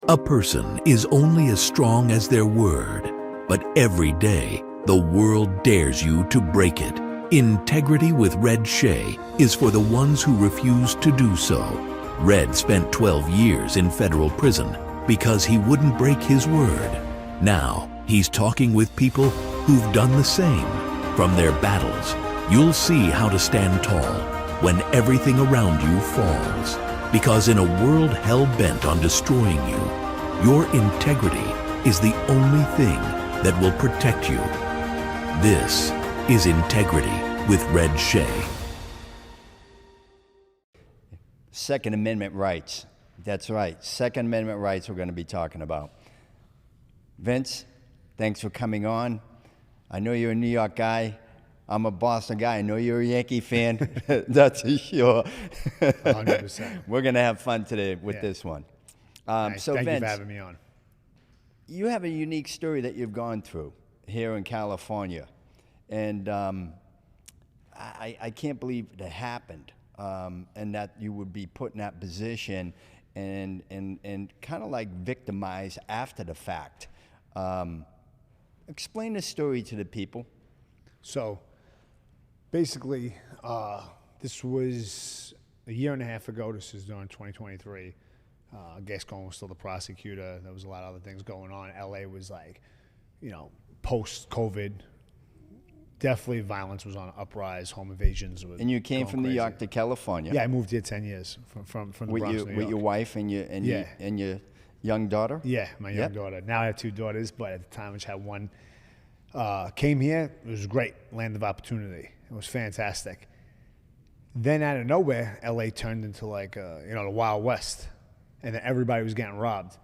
A person is only as strong as their word, but every day, the world dares you to break it. Integrity with Red Shea is for the ones who refuse to do so. Red spent 12 years in federal prison because he wouldn't break his word. Now, he's talking with people who've done the same. From their battles, you'll see how to stand tall when everything around you falls. Because in a world hell-bent on destroying you, your integrity is the only thing that will protect you. This is Integrity with Red Shea. Second Amendment rights. That's right. Second Amendment rights we're going to be talking about. Vince, thanks for coming on. I know you're a New York guy. I'm a Boston guy. I know you're a Yankee fan. That's for sure. 100%. We're going to have fun today with this one. Nice. So Thank Vince, you for having me on. you have a unique story that you've gone through here in California. And I can't believe it happened, and that you would be put in that position and kind of like victimized after the fact. Explain the story to the people. So basically, this was a year and a half ago. This is during 2023. Gascon was still the prosecutor. There was a lot of other things going on. LA was like, post-COVID. Definitely violence was on an uprise, home invasions. And you came from New York to California. Yeah, I moved here 10 years from the Bronx, New York. With your wife and your young daughter? Yeah, my young daughter. Now I have two daughters, but at the time I just had one. Came here, it was great, land of opportunity. It was fantastic. Then out of nowhere, LA turned into like, the Wild West, and then everybody was getting robbed.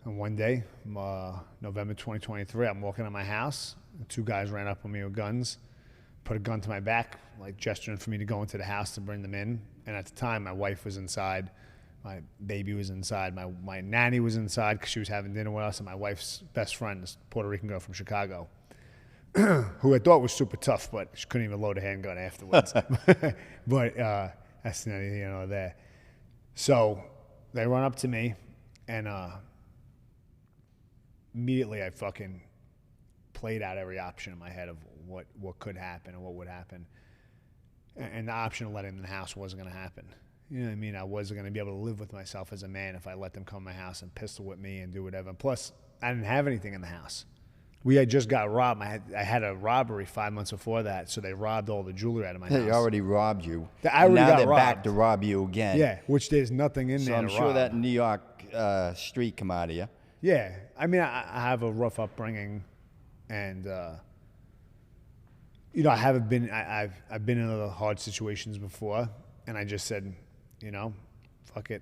And one day, November 2023, I'm walking in my house, and two guys ran up on me with guns, put a gun to my back, like gesturing for me to go into the house to bring them in. And at the time, my wife was inside, my baby was inside, my nanny was inside because she was having dinner with us, and my wife's best friend, this Puerto Rican girl from Chicago, who I thought was super tough, but she couldn't even load a handgun afterwards. But that's neither here nor there. So they run up to me, and immediately I fucking played out every option in my head of what could happen and what would happen. And the option of letting them in the house wasn't going to happen. You know what I mean? I wasn't going to be able to live with myself as a man if I let them come to my house and pistol whip me and do whatever. And plus, I didn't have anything in the house. We had just got robbed. I had a robbery 5 months before that, so they robbed all the jewelry out of my house. They already robbed you. I already now got they're robbed. back to rob you again. Yeah, which there's nothing in So there I'm to sure rob. that New York street come out of you. Yeah, I mean, I have a rough upbringing, and I haven't been. I've been in other hard situations before, and I just said, fuck it,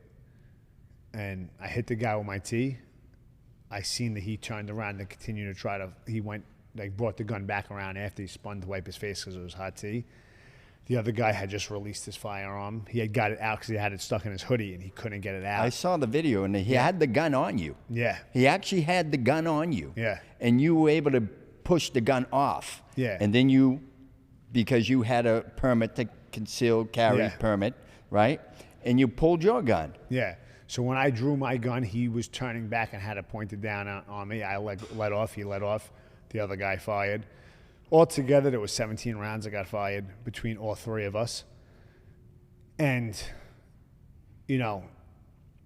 and I hit the guy with my tee. I seen that he turned around and continued to try to. He went brought the gun back around after he spun to wipe his face because it was hot tea. The other guy had just released his firearm. He had got it out because he had it stuck in his hoodie and he couldn't get it out. I saw the video, and he had the gun on you. Yeah. He actually had the gun on you. Yeah. And you were able to push the gun off. Yeah. And then because you had a permit to conceal carry permit, right? And you pulled your gun. Yeah. So when I drew my gun, he was turning back and had it pointed down on me. I let off. He let off. The other guy fired. Altogether, there was 17 rounds that got fired between all three of us. And,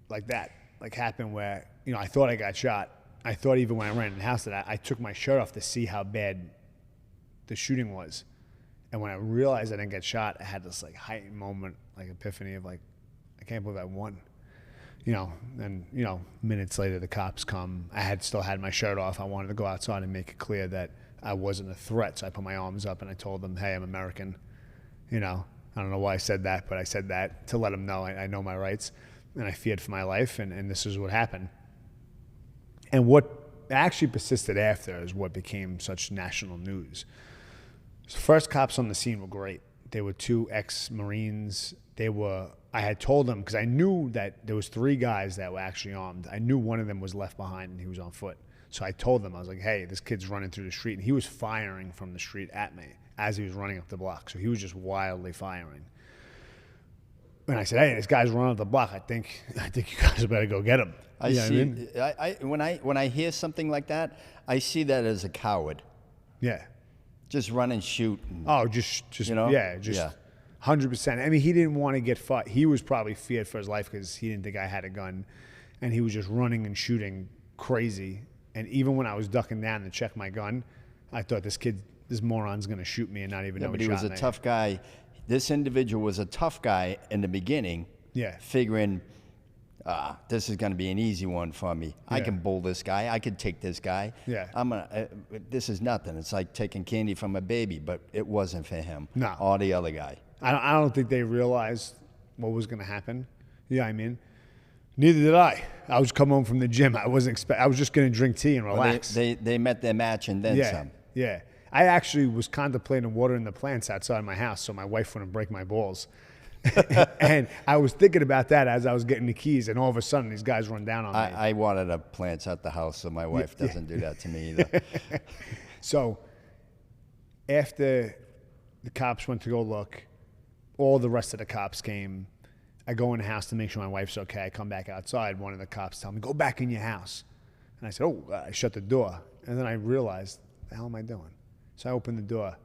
like that, happened where, I thought I got shot. I thought even when I ran in the house that I took my shirt off to see how bad the shooting was. And when I realized I didn't get shot, I had this heightened moment, epiphany of I can't believe I won. And minutes later the cops come. I had still had my shirt off. I wanted to go outside and make it clear that I wasn't a threat. So I put my arms up and I told them, hey, I'm American. I don't know why I said that, but I said that to let them know I know my rights and I feared for my life, and this is what happened. And what actually persisted after is what became such national news. So first cops on the scene were great. They were two ex-Marines. I had told them, because I knew that there was three guys that were actually armed. I knew one of them was left behind and he was on foot. So I told them, I was like, hey, this kid's running through the street. And he was firing from the street at me as he was running up the block. So he was just wildly firing. And I said, hey, this guy's running up the block. I think you guys better go get him. I You know see. what I mean? When I hear something like that, I see that as a coward. Yeah. Just run and shoot. And, Oh, just You know? yeah, just Yeah. 100%. I mean, he didn't want to get fought. He was probably feared for his life because he didn't think I had a gun, and he was just running and shooting crazy. And even when I was ducking down to check my gun, I thought this moron's gonna shoot me and not even know but he he was shot a me. tough guy. This individual was a tough guy in the beginning. Yeah. Figuring, this is going to be an easy one for me. I Yeah. can bull this guy. I can take this guy. Yeah. This is nothing. It's like taking candy from a baby, but it wasn't for him. No. Or the other guy. I don't think they realized what was gonna happen. You know what I mean? Neither did I. I was coming home from the gym. I wasn't I was just gonna drink tea and Well, relax. they met their match and then yeah. some. Yeah. I actually was contemplating watering the plants outside my house so my wife wouldn't break my balls. And I was thinking about that as I was getting the keys, and all of a sudden these guys run down on me. I watered up plants at the house, so my wife doesn't do that to me either. So after the cops went to go look, all the rest of the cops came. I go in the house to make sure my wife's okay. I come back outside. One of the cops tell me, go back in your house. And I said, I shut the door. And then I realized, what the hell am I doing? So I opened the door,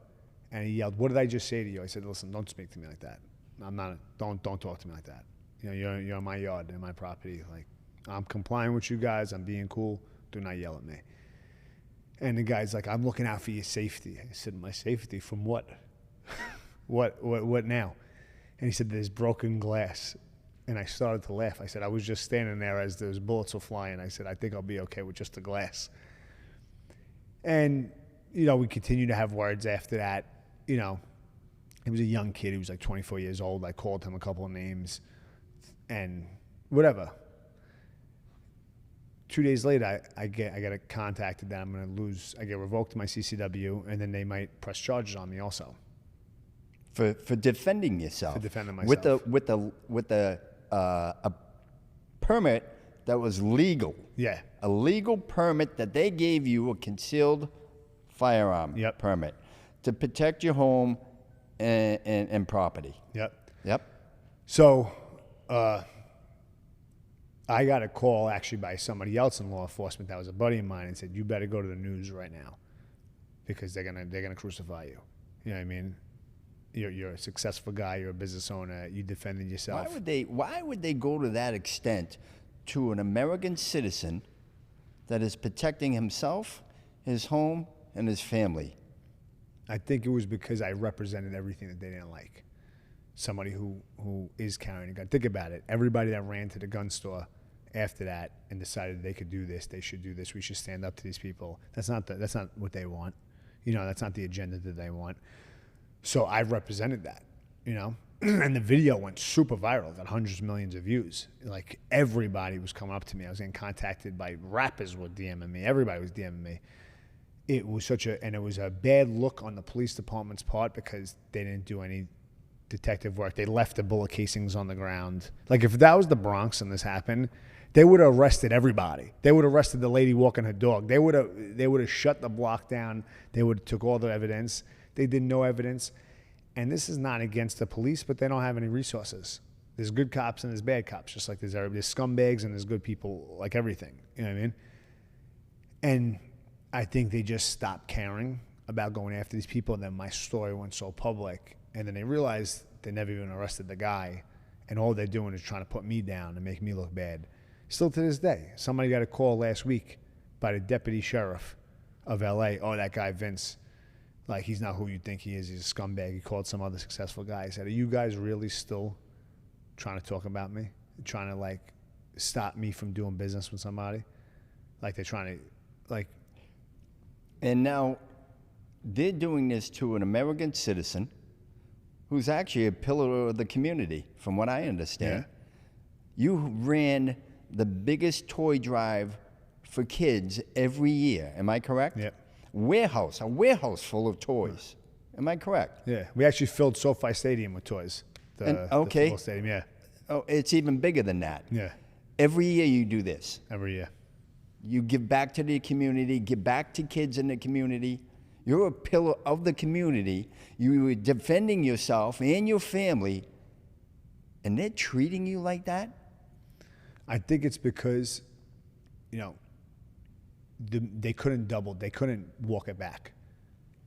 and he yelled, what did I just say to you? I said, listen, don't speak to me like that. Don't talk to me like that. You know, you're in my yard, in my property. Like, I'm complying with you guys. I'm being cool. Do not yell at me. And the guy's like, I'm looking out for your safety. I said, my safety from what? What now? And he said, there's broken glass. And I started to laugh. I said, I was just standing there as those bullets were flying. I said, I think I'll be okay with just the glass. And, you know, we continued to have words after that. You know, he was a young kid. He was like 24 years old. I called him a couple of names and whatever. 2 days later, I get contacted that I'm going to lose. I get revoked my CCW, and then they might press charges on me also. For defending yourself. For defending myself. With a permit that was legal. Yeah. A legal permit that they gave you, a concealed firearm permit to protect your home and property. Yep. So I got a call actually by somebody else in law enforcement that was a buddy of mine and said, you better go to the news right now because they're gonna crucify you. You know what I mean? You're a successful guy. You're a business owner. You defended yourself. Why would they go to that extent to an American citizen that is protecting himself, his home, and his family? I think it was because I represented everything that they didn't like. Somebody who is carrying a gun. Think about it. Everybody that ran to the gun store after that and decided they could do this, they should do this, we should stand up to these people. That's not what they want. You know, that's not the agenda that they want. So I represented that, you know, and the video went super viral, got hundreds of millions of views. Like everybody was coming up to me. I was getting contacted by rappers were DMing me. Everybody was DMing me. It was it was a bad look on the police department's part because they didn't do any detective work. They left the bullet casings on the ground. Like if that was the Bronx and this happened, they would have arrested everybody. They would have arrested the lady walking her dog. They would have shut the block down. They would have took all the evidence. They did no evidence. And this is not against the police, but they don't have any resources. There's good cops and there's bad cops, just like there's scumbags and there's good people, like everything. You know what I mean? And I think they just stopped caring about going after these people. And then my story went so public. And then they realized they never even arrested the guy. And all they're doing is trying to put me down and make me look bad. Still to this day, somebody got a call last week by the deputy sheriff of LA. Oh, that guy, Vince. Like, he's not who you think he is. He's a scumbag. He called some other successful guy. He said, are you guys really still trying to talk about me? Trying to, like, stop me from doing business with somebody? Like, they're trying to, like... And now they're doing this to an American citizen who's actually a pillar of the community, from what I understand. Yeah. You ran the biggest toy drive for kids every year. Am I correct? Yeah. A warehouse full of toys. Am I correct? Yeah. We actually filled SoFi Stadium with toys. The football stadium, yeah. Oh, it's even bigger than that. Yeah. Every year you do this. Every year. You give back to the community, give back to kids in the community. You're a pillar of the community. You are defending yourself and your family and they're treating you like that? I think it's because, you know, they couldn't walk it back.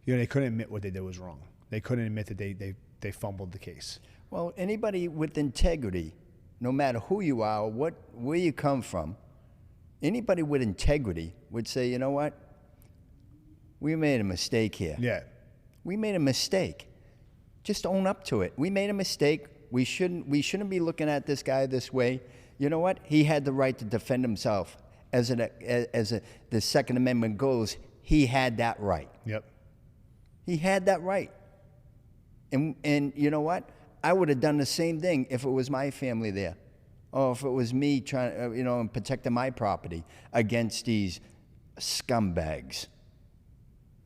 You know, they couldn't admit what they did was wrong. They couldn't admit that they fumbled the case. Well, anybody with integrity, no matter who you are, where you come from, anybody with integrity would say, you know what? We made a mistake here. Yeah. We made a mistake. Just own up to it. We made a mistake. We shouldn't be looking at this guy this way. You know what? He had the right to defend himself. The Second Amendment goes, he had that right. Yep. He had that right. And you know what? I would have done the same thing if it was my family there, or if it was me trying, and protecting my property against these scumbags.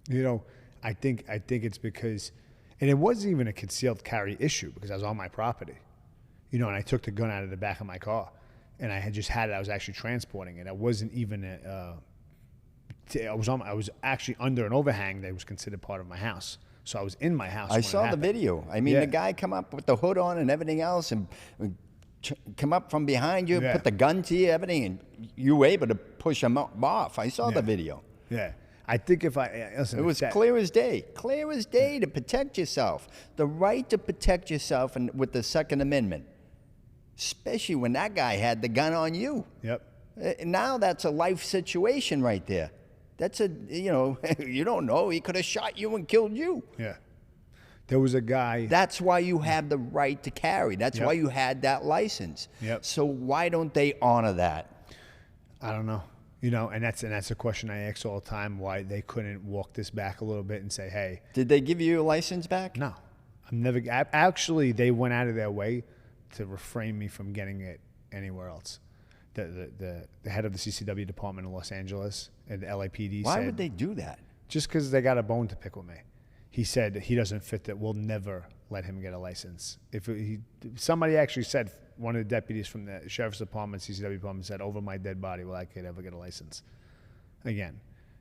You know, I think it's because, and it wasn't even a concealed carry issue because I was on my property, you know, and I took the gun out of the back of my car, and I had just had it. I was actually transporting it. I wasn't even I was actually under an overhang that was considered part of my house. So I was in my house. I saw the video. I mean, Yeah. the guy come up with the hood on and everything else, and come up from behind you, Yeah. put the gun to you, everything, and you were able to push him off. I saw the video. Yeah. I think if I listen, It was clear as day to protect yourself. The right to protect yourself, and with the Second Amendment, especially when that guy had the gun on you. Yep. Now that's a life situation right there. That's you don't know. He could have shot you and killed you. Yeah. There was a guy. That's why you have the right to carry. That's Yep. why you had that license. Yep. So why don't they honor that? I don't know. You know, and that's a question I ask all the time, why they couldn't walk this back a little bit and say, hey. Did they give you your license back? No. Actually, they went out of their way to refrain me from getting it anywhere else. The head of the CCW department in Los Angeles and the LAPD Why said, would they do that? just because they got a bone to pick with me. He said he doesn't fit that. We'll never let him get a license. Somebody actually said, one of the deputies from the sheriff's department, CCW department, said, over my dead body, will I could ever get a license? Again,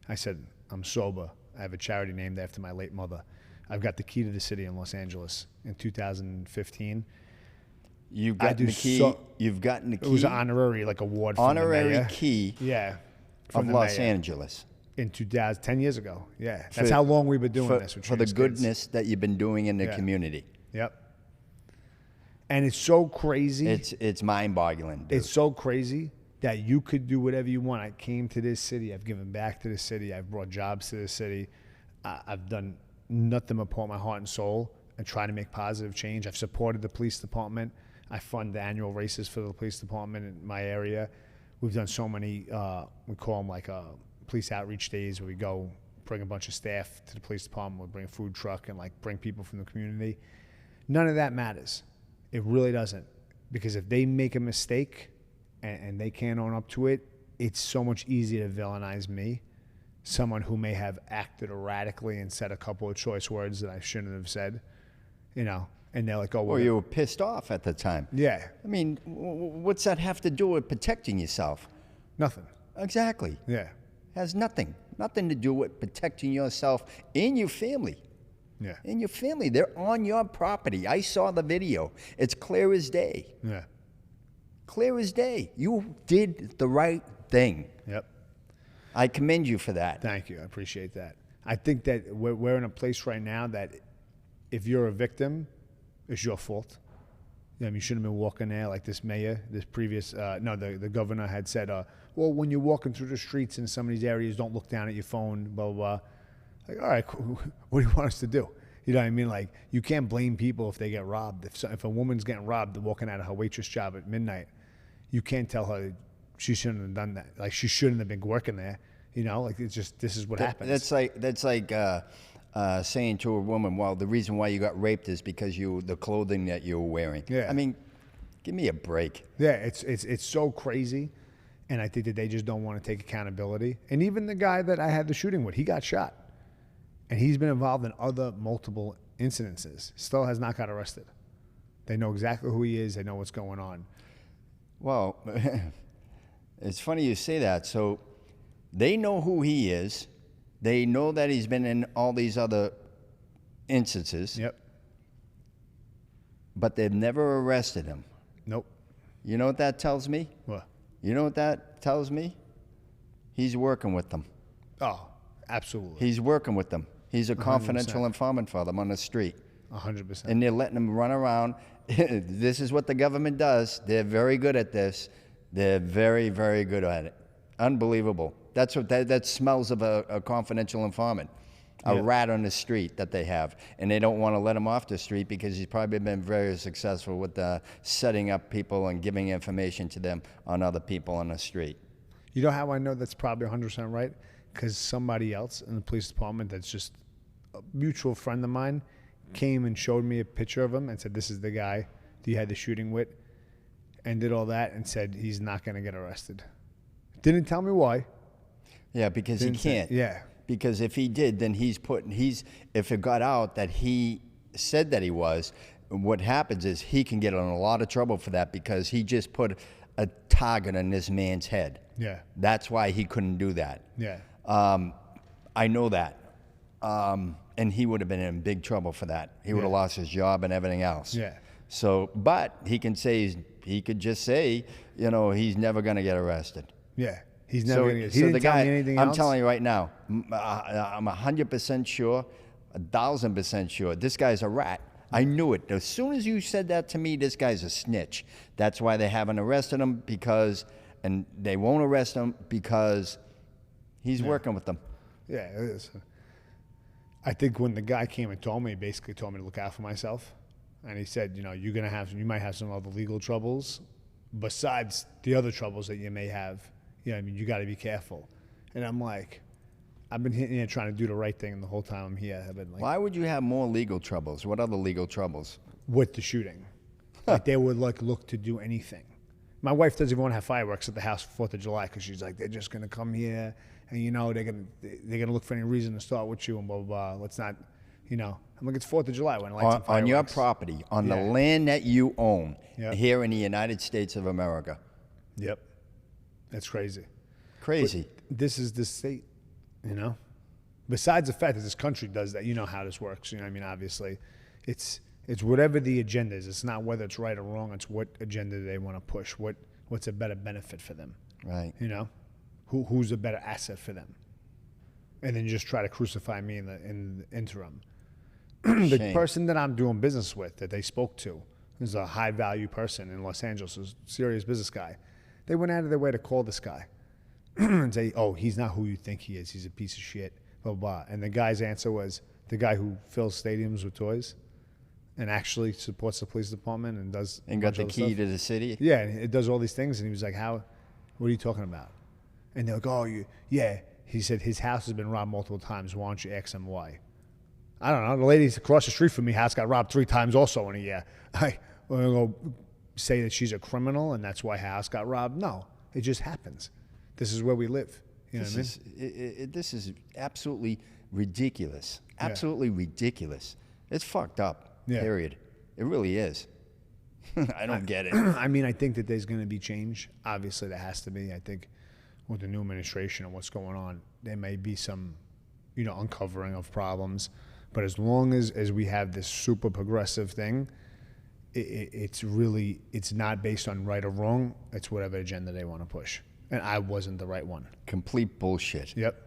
I said, I'm sober. I have a charity named after my late mother. I've got the key to the city in Los Angeles in 2015. You've gotten the key. You've gotten the key. It was an honorary award from the honorary mayor. key Yeah. of Los Angeles. In 10 years ago. Yeah. That's how long we've been doing this. For the Trina's goodness kids. that you've been doing in the Yeah. community. Yep. And it's so crazy. It's mind-boggling, dude. It's so crazy that you could do whatever you want. I came to this city. I've given back to this city. I've brought jobs to this city. I've done nothing but pour my heart and soul and try to make positive change. I've supported the police department. I fund the annual races for the police department in my area. We've done so many, we call them police outreach days, where we go bring a bunch of staff to the police department. We'll bring a food truck and bring people from the community. None of that matters. It really doesn't. Because if they make a mistake and they can't own up to it, it's so much easier to villainize me, someone who may have acted erratically and said a couple of choice words that I shouldn't have said, and they're like, oh, well, Or you were pissed off at the time. yeah, I mean, what's that have to do with protecting yourself? nothing. Exactly. Yeah, Has nothing to do with protecting yourself and your family. yeah, And your family, they're on your property. I saw the video. It's clear as day. yeah, Clear as day. You did the right thing. yep. I commend you for that. Thank you. I appreciate that. I think that we're in a place right now that if you're a victim, it's your fault. You shouldn't have been walking there like this mayor, the governor had said, well, when you're walking through the streets in some of these areas, don't look down at your phone, blah, blah, blah. All right, what do you want us to do? You know what I mean? You can't blame people if they get robbed. If a woman's getting robbed walking out of her waitress job at midnight, you can't tell her she shouldn't have done that. She shouldn't have been working there. It's just, this is what happens. That's like saying to a woman, well, the reason why you got raped is because the clothing that you were wearing. Yeah. I mean, give me a break. Yeah, it's so crazy, and I think that they just don't want to take accountability. And even the guy that I had the shooting with, he got shot, and he's been involved in other multiple incidences. Still has not got arrested. They know exactly who he is. They know what's going on. Well, it's funny you say that. So they know who he is. They know that he's been in all these other instances. Yep. But they've never arrested him. Nope. You know what that tells me? What? You know what that tells me? He's working with them. Oh, absolutely. He's working with them. He's a 100%. confidential informant for them on the street. 100%. And they're letting them run around. This is what the government does. They're very good at this. They're very, very good at it. Unbelievable. That's what that smells of a confidential informant. A rat on the street that they have. And they don't want to let him off the street because he's probably been very successful with setting up people and giving information to them on other people on the street. You know how I know that's probably 100% right? Because somebody else in the police department that's just a mutual friend of mine came and showed me a picture of him and said, this is the guy that you had the shooting with, and did all that and said he's not going to get arrested. Didn't tell me why. Yeah, because he can't. Yeah. Because if he did, then if it got out that he said that he was, what happens is he can get in a lot of trouble for that because he just put a target on this man's head. Yeah. That's why he couldn't do that. Yeah. I know that. And he would have been in big trouble for that. He would have lost his job and everything else. Yeah. So, but he could just say, he's never going to get arrested. Yeah. He's never going to get. He so didn't the tell guy, me anything I'm else? telling you right now, I'm 100% sure, 1,000% sure, this guy's a rat. I knew it. As soon as you said that to me, this guy's a snitch. That's why they haven't arrested him and they won't arrest him because he's working with them. Yeah, it is. I think when the guy came and told me, he basically told me to look out for myself. And he said, you might have some other legal troubles besides the other troubles that you may have. You got to be careful. And I'm like, I've been hitting here trying to do the right thing the whole time I'm here. I've been like, why would you have more legal troubles? What other legal troubles? with the shooting. Like they would look to do anything. My wife doesn't even want to have fireworks at the house for 4th of July because she's like, they're just going to come here and, they're gonna look for any reason to start with you and blah, blah, blah. Let's not, I'm like, it's 4th of July when I light some fireworks. On your property, on the land that you own here in the United States of America. Yep. That's crazy. Crazy. But this is the state, Besides the fact that this country does that, how this works, obviously. It's whatever the agenda is. It's not whether it's right or wrong. It's what agenda they want to push. What's a better benefit for them. Right. Who's a better asset for them. And then just try to crucify me in the interim. The person that I'm doing business with that they spoke to is a high value person in Los Angeles, a serious business guy. They went out of their way to call this guy and say, oh, he's not who you think he is. He's a piece of shit, blah, blah, blah. And the guy's answer was the guy who fills stadiums with toys and actually supports the police department and does. And got the key to the city? Yeah, it does all these things. And he was like, what are you talking about? And they're like, oh, yeah. He said his house has been robbed multiple times. Why don't you ask him why? I don't know. The ladies across the street from me house got robbed 3 times also in a year. I'm going to go say that she's a criminal and that's why her house got robbed? No, it just happens. This is where we live. You know what I mean? This is absolutely ridiculous. Absolutely ridiculous. It's fucked up, period. It really is. I don't get it. I mean, I think that there's going to be change. Obviously, there has to be. I think with the new administration and what's going on, there may be some, uncovering of problems. But as long as we have this super progressive thing, it's not based on right or wrong. It's whatever agenda they want to push. And I wasn't the right one. Complete bullshit. Yep.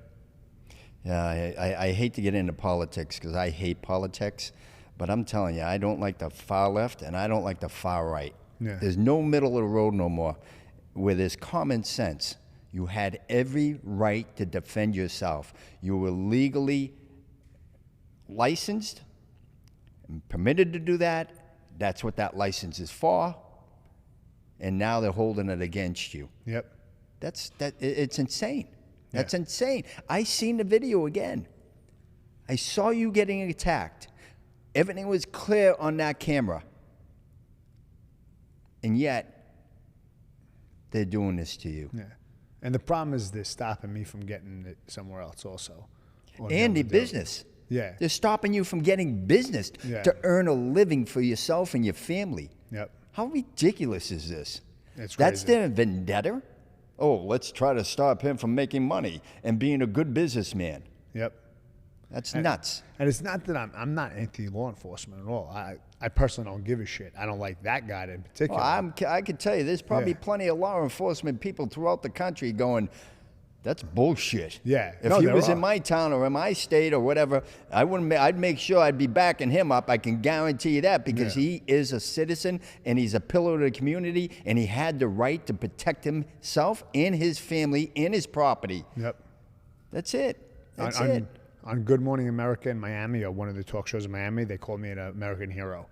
Yeah, I hate to get into politics because I hate politics. But I'm telling you, I don't like the far left and I don't like the far right. Yeah. There's no middle of the road no more. Where there's common sense, you had every right to defend yourself. You were legally licensed and permitted to do that. That's what that license is for. And now they're holding it against you. Yep. It's insane. That's insane. I seen the video again. I saw you getting attacked. Everything was clear on that camera. And yet, they're doing this to you. Yeah. And the problem is they're stopping me from getting it somewhere else also. And the business. Yeah. They're stopping you from getting business to earn a living for yourself and your family. Yep. How ridiculous is this? That's That's crazy. their vendetta? Oh, let's try to stop him from making money and being a good businessman. Yep. That's nuts. And it's not that I'm not anti-law enforcement at all. I personally don't give a shit. I don't like that guy in particular. Well, I could tell you, there's probably plenty of law enforcement people throughout the country going, that's bullshit. Yeah. If he was in my town or in my state or whatever, I'd make sure I'd be backing him up. I can guarantee you that, because he is a citizen and he's a pillar of the community, and he had the right to protect himself and his family and his property. Yep. That's it. That's it. On Good Morning America in Miami, or one of the talk shows in Miami, they called me an American hero.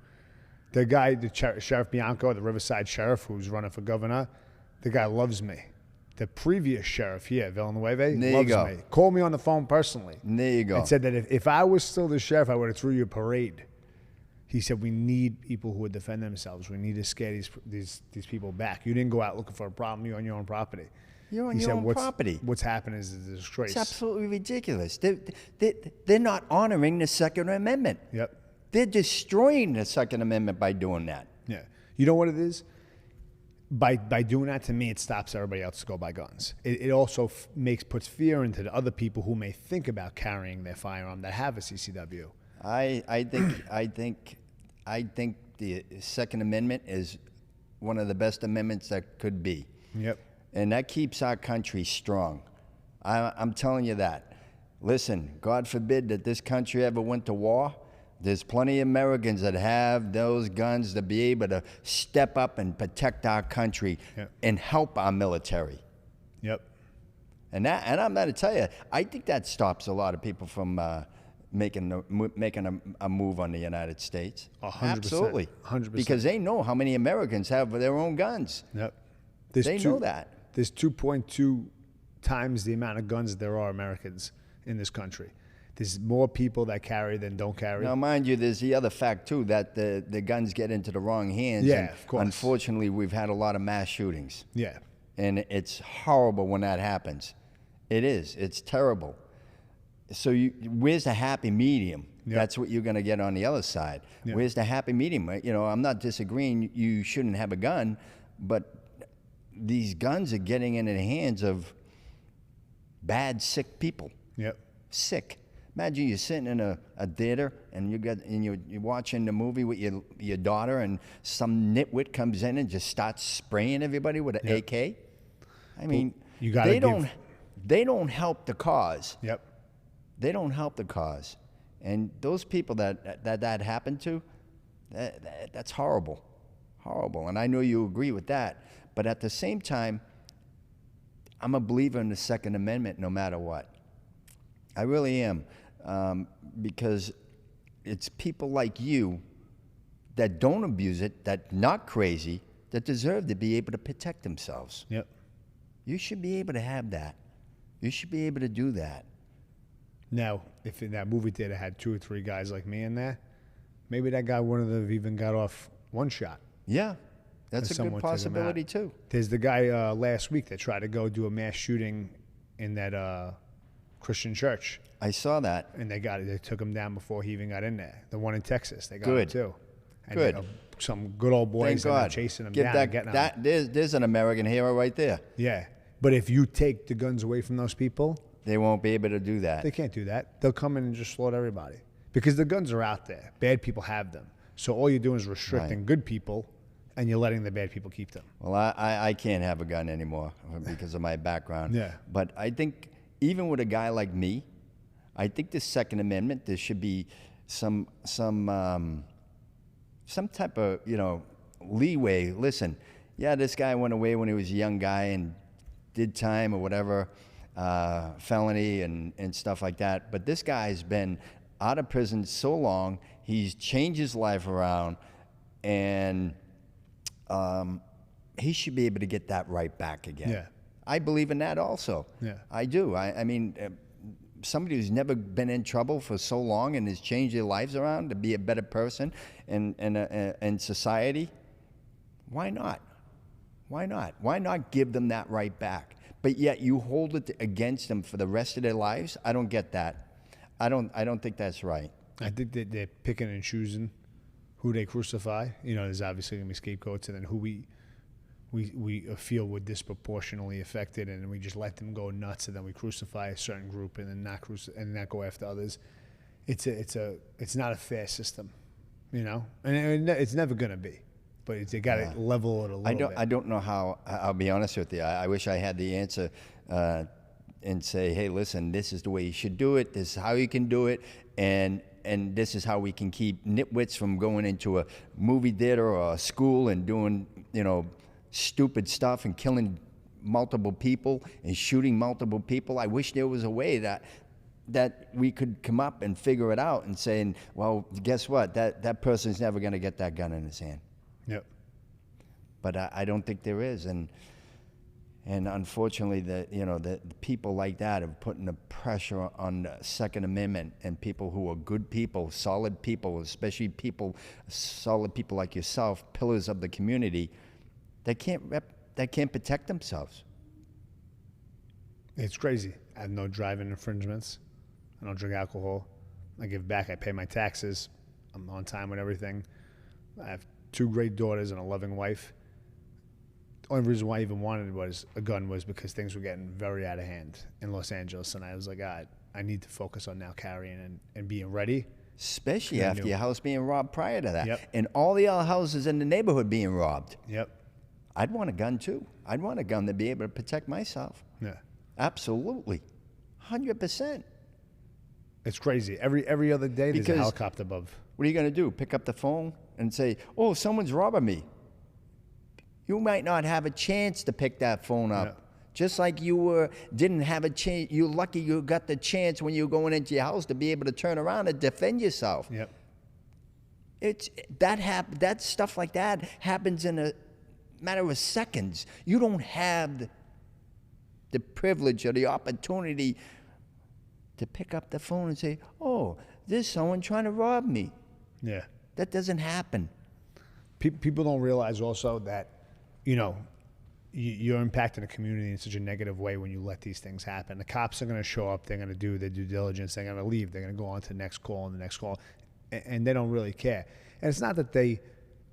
The guy, Sheriff Bianco, the Riverside Sheriff, who's running for governor, the guy loves me. The previous sheriff here, Villanueva, loves me. Called me on the phone personally. There you go. And said that if I was still the sheriff, I would have threw you a parade. He said, we need people who would defend themselves. We need to scare these people back. You didn't go out looking for a problem. You're on your own property. You're on your own property. What's happening is a disgrace. It's absolutely ridiculous. They're not honoring the Second Amendment. Yep. They're destroying the Second Amendment by doing that. Yeah. You know what it is? By doing that, to me, it stops everybody else to go buy guns. It also puts fear into the other people who may think about carrying their firearm that have a CCW. I think the Second Amendment is one of the best amendments that could be. Yep. And that keeps our country strong. I'm telling you that. Listen, God forbid that this country ever went to war. There's plenty of Americans that have those guns to be able to step up and protect our country and help our military. Yep. And I'm going to tell you, I think that stops a lot of people from making a move on the United States. 100%. Absolutely. 100%. Because they know how many Americans have their own guns. Yep. They know that. There's 2.2 times the amount of guns there are Americans in this country. There's more people that carry than don't carry. Now, mind you, there's the other fact, too, that the guns get into the wrong hands. Yeah, and of course. Unfortunately, we've had a lot of mass shootings. Yeah. And it's horrible when that happens. It is. It's terrible. So where's the happy medium? Yep. That's what you're going to get on the other side. Yep. Where's the happy medium? You know, I'm not disagreeing you shouldn't have a gun, but these guns are getting into the hands of bad, sick people. Yep. Sick. Imagine you're sitting in a theater and you're watching the movie with your daughter, and some nitwit comes in and just starts spraying everybody with an AK. I mean, they don't help the cause. Yep. They don't help the cause, and those people that happened to, that's horrible, horrible. And I know you agree with that, but at the same time, I'm a believer in the Second Amendment no matter what. I really am. Because it's people like you that don't abuse it, that not crazy, that deserve to be able to protect themselves. Yep. You should be able to have that. You should be able to do that. Now, if in that movie theater had 2 or 3 guys like me in there, maybe that guy wouldn't have even got off one shot. Yeah, that's a good possibility too. There's the guy last week that tried to go do a mass shooting in that Christian church. I saw that. And they took him down before he even got in there. The one in Texas, they got him too. And Good. Some good old boys that are chasing him down and getting him. There's an American hero right there. Yeah. But if you take the guns away from those people, they won't be able to do that. They can't do that. They'll come in and just slaughter everybody. Because the guns are out there. Bad people have them. So all you're doing is restricting good people, and you're letting the bad people keep them. Well, I can't have a gun anymore because of my background. Yeah. But I think even with a guy like me, I think the Second Amendment, there should be some type of, leeway. Listen, yeah, this guy went away when he was a young guy and did time or whatever, felony and stuff like that. But this guy's been out of prison so long, he's changed his life around, and he should be able to get that right back again. Yeah. I believe in that also. Yeah. I do. I mean, somebody who's never been in trouble for so long and has changed their lives around to be a better person in society, why not? Why not? Why not give them that right back? But yet you hold it against them for the rest of their lives? I don't get that. I don't think that's right. I think that they're picking and choosing who they crucify. There's obviously going to be scapegoats, and then who we feel were disproportionately affected, and we just let them go nuts, and then we crucify a certain group and then not go after others. it's not a fair system, you know, and it's never gonna be. But they got to level it a little bit. I don't know how. I'll be honest with you. I wish I had the answer and say, hey, listen, this is the way you should do it. This is how you can do it, and this is how we can keep nitwits from going into a movie theater or a school and doing, you know, stupid stuff and killing multiple people and shooting multiple people. I wish there was a way that we could come up and figure it out and saying, well, guess what? That person's never going to get that gun in his hand. Yep. But I don't think there is, and unfortunately, the people like that are putting the pressure on the Second Amendment, and people who are good people, solid people, especially solid people like yourself, pillars of the community, that can't protect themselves. It's crazy. I have no driving infringements. I don't drink alcohol. I give back. I pay my taxes. I'm on time with everything. I have 2 great daughters and a loving wife. The only reason why I even wanted a gun was because things were getting very out of hand in Los Angeles, and I was like, I need to focus on now carrying and being ready. Especially after your house being robbed prior to that. Yep. And all the other houses in the neighborhood being robbed. Yep. I'd want a gun too. I'd want a gun to be able to protect myself. Yeah. Absolutely. 100%. It's crazy. Every other day there's a Because helicopter above. what are you going to do? Pick up the phone and say, oh, someone's robbing me. You might not have a chance to pick that phone up. Yeah. Just like you didn't have a chance. You're lucky you got the chance when you were going into your house to be able to turn around and defend yourself. Yep. That stuff like that happens in a matter of seconds. You don't have the privilege or the opportunity to pick up the phone and say, oh, there's someone trying to rob me. Yeah. That doesn't happen. People don't realize also that, you know, you're impacting the community in such a negative way when you let these things happen. The cops are going to show up. They're going to do their due diligence. They're going to leave. They're going to go on to the next call and the next call. And they don't really care. And it's not that they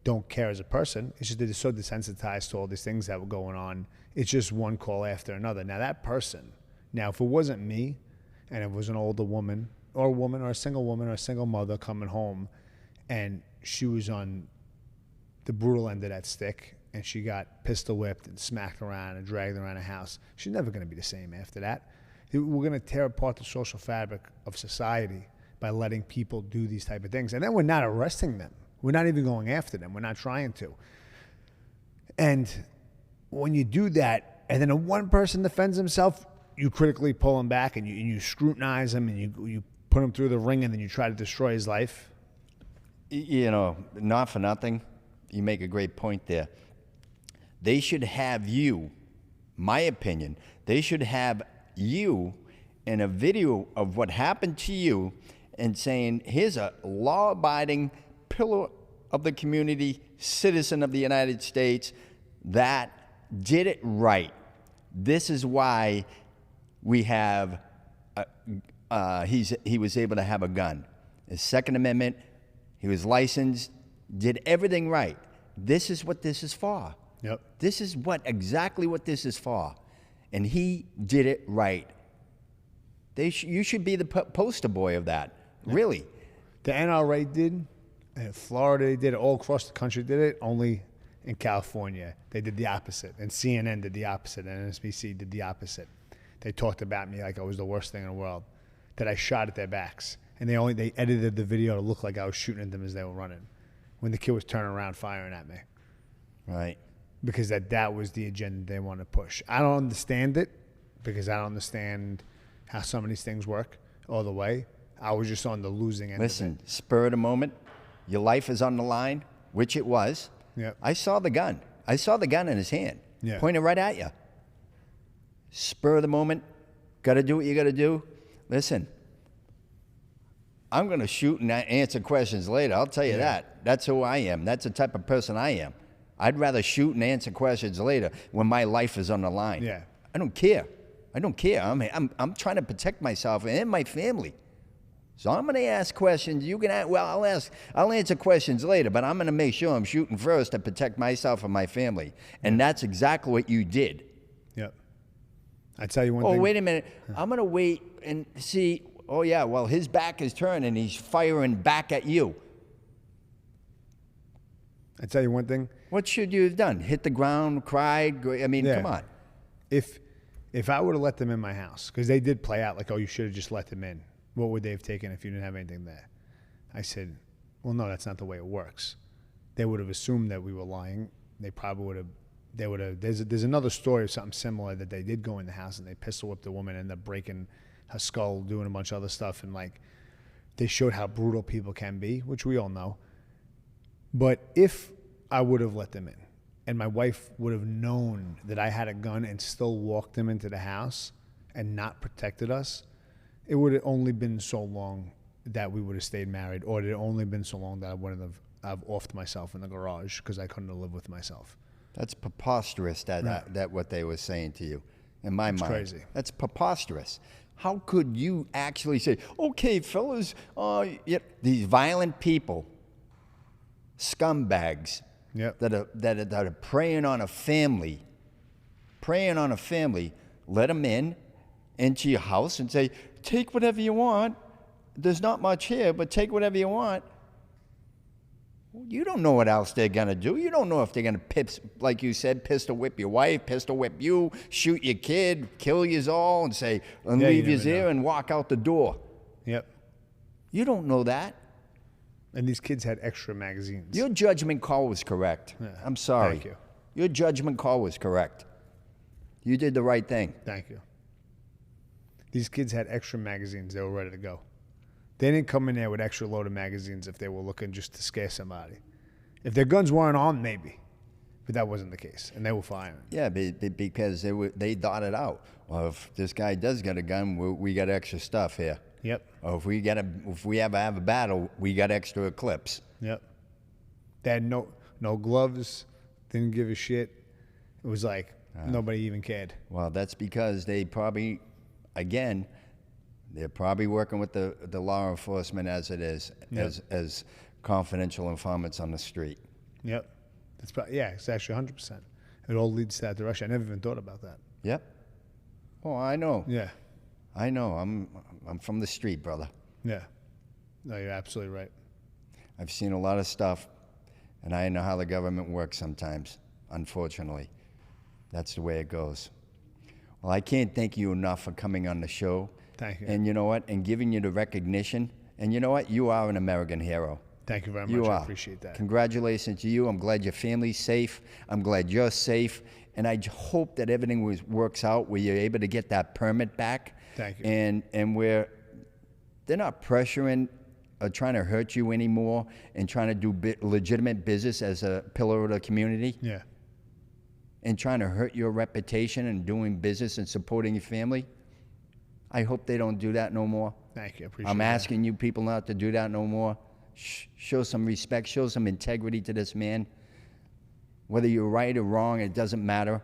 don't care as a person. It's just that they're so desensitized to all these things that were going on. It's just one call after another. Now, that person, if it wasn't me and it was an older woman or a single woman or a single mother coming home and she was on the brutal end of that stick and she got pistol whipped and smacked around and dragged around a house, she's never going to be the same after that. We're going to tear apart the social fabric of society by letting people do these type of things. And then we're not arresting them. We're not even going after them. We're not trying to. And when you do that, and then one person defends himself, you critically pull him back and you scrutinize him and you put him through the ring and then you try to destroy his life. You know, not for nothing, you make a great point there. They should have you, my opinion, they should have you in a video of what happened to you and saying, here's a law-abiding pillar of the community, citizen of the United States that did it right. This is why we have, he was able to have a gun. His Second Amendment, he was licensed, did everything right. This is what this is for. Yep. This is exactly what this is for. And he did it right. You should be the poster boy of that, really. The NRA did, and Florida they did it, all across the country did it, only in California they did the opposite. And CNN did the opposite, and NSBC did the opposite. They talked about me like I was the worst thing in the world, that I shot at their backs. And they edited the video to look like I was shooting at them as they were running, when the kid was turning around firing at me. Right. Because that was the agenda they want to push. I don't understand it, because I don't understand how some of these things work all the way. I was just on the losing end of it. Listen, spur of the moment, your life is on the line, which it was. Yep. I saw the gun. I saw the gun in his hand, Yeah. pointed right at you. Spur of the moment, got to do what you got to do. Listen, I'm going to shoot and answer questions later. I'll tell you that. That's who I am. That's the type of person I am. I'd rather shoot and answer questions later when my life is on the line. Yeah. I don't care. I don't care. I'm trying to protect myself and my family. So I'm going to ask questions. You can I'll answer questions later, but I'm going to make sure I'm shooting first to protect myself and my family. And that's exactly what you did. Yep. I tell you one thing. Oh, wait a minute. I'm going to wait and see Oh, yeah, well, his back is turned and he's firing back at you. I tell you one thing. What should you have done? Hit the ground, cried? I mean, Yeah. come on. If I would have let them in my house, because they did play out like, oh, you should have just let them in. What would they have taken if you didn't have anything there? I said, well, no, that's not the way it works. They would have assumed that we were lying. They probably would have. They would have. There's another story of something similar that they did go in the house and they pistol whipped the woman, ended up breaking her skull, doing a bunch of other stuff, and like they showed how brutal people can be, which we all know. But if I would have let them in, and my wife would have known that I had a gun and still walked them into the house and not protected us, it would have only been so long that we would have stayed married, or it had only been so long that I wouldn't have offed myself in the garage because I couldn't have lived with myself. That's preposterous that what they were saying to you, in my mind. Crazy. That's preposterous. How could you actually say, okay, fellas, these violent people, scumbags, Yep. that are preying on a family, let them into your house and say, take whatever you want. There's not much here, but take whatever you want. You don't know what else they're going to do. You don't know if they're going to, like you said, pistol whip your wife, pistol whip you, shoot your kid, kill you all, and say, and leave you there and walk out the door. Yep. You don't know that. And these kids had extra magazines. Your judgment call was correct. Yeah. I'm sorry. Thank you. Your judgment call was correct. You did the right thing. Thank you. These kids had extra magazines. They were ready to go. They didn't come in there with extra load of magazines if they were looking just to scare somebody. If their guns weren't on, maybe. But that wasn't the case, and they were firing. Yeah, because they dotted out. Well, if this guy does get a gun, we got extra stuff here. Yep. Or if we ever have a battle, we got extra clips. Yep. They had no gloves, didn't give a shit. It was like nobody even cared. Well, that's because they probably, again, they're probably working with the law enforcement as it is, as confidential informants on the street. Yep. That's probably, yeah, it's actually 100%. It all leads to that direction. I never even thought about that. Yep. Oh, I know. Yeah. I know. I'm from the street, brother. Yeah. No, you're absolutely right. I've seen a lot of stuff, and I know how the government works sometimes, unfortunately. That's the way it goes. Well, I can't thank you enough for coming on the show. Thank you. And you know what? And giving you the recognition. And you know what? You are an American hero. Thank you very much. You are. I appreciate that. Congratulations to you. I'm glad your family's safe. I'm glad you're safe. And I hope that everything works out where you're able to get that permit back. Thank you. And where they're not pressuring or trying to hurt you anymore and trying to do legitimate business as a pillar of the community. Yeah. And trying to hurt your reputation and doing business and supporting your family. I hope they don't do that no more. Thank you. I appreciate I'm that. asking you people not to do that no more. Show some respect. Show some integrity to this man. Whether you're right or wrong, it doesn't matter.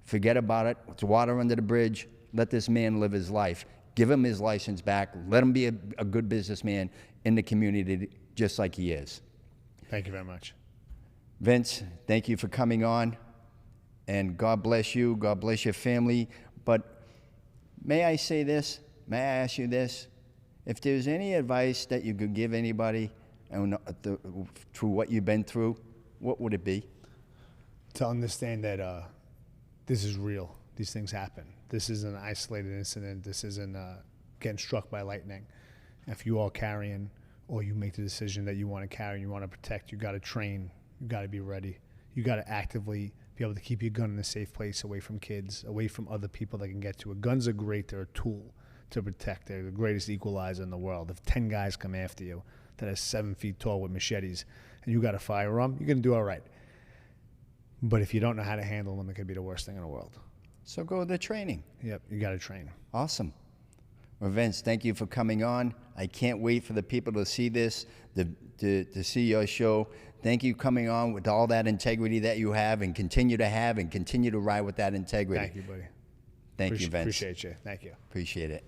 Forget about it. It's water under the bridge. Let this man live his life. Give him his license back. Let him be a good businessman in the community just like he is. Thank you very much. Vince, thank you for coming on. And God bless you. God bless your family. But may I say this? May I ask you this? If there's any advice that you could give anybody through what you've been through, what would it be? To understand that this is real. These things happen. This isn't an isolated incident. This isn't getting struck by lightning. If you are carrying, or you make the decision that you want to carry and you want to protect, you got to train. You got to be ready. You got to actively be able to keep your gun in a safe place, away from kids, away from other people that can get to it. Guns are great. They're a tool to protect. They're the greatest equalizer in the world. If 10 guys come after you that are 7 feet tall with machetes and you got a firearm, you're going to do all right. But if you don't know how to handle them, it could be the worst thing in the world. So go to the training. Yep, you got to train. Awesome. Well, Vince, thank you for coming on. I can't wait for the people to see this, to see your show. Thank you for coming on with all that integrity that you have and continue to ride with that integrity. Thank you, buddy. Thank you, Vince. Appreciate you. Thank you. Appreciate it.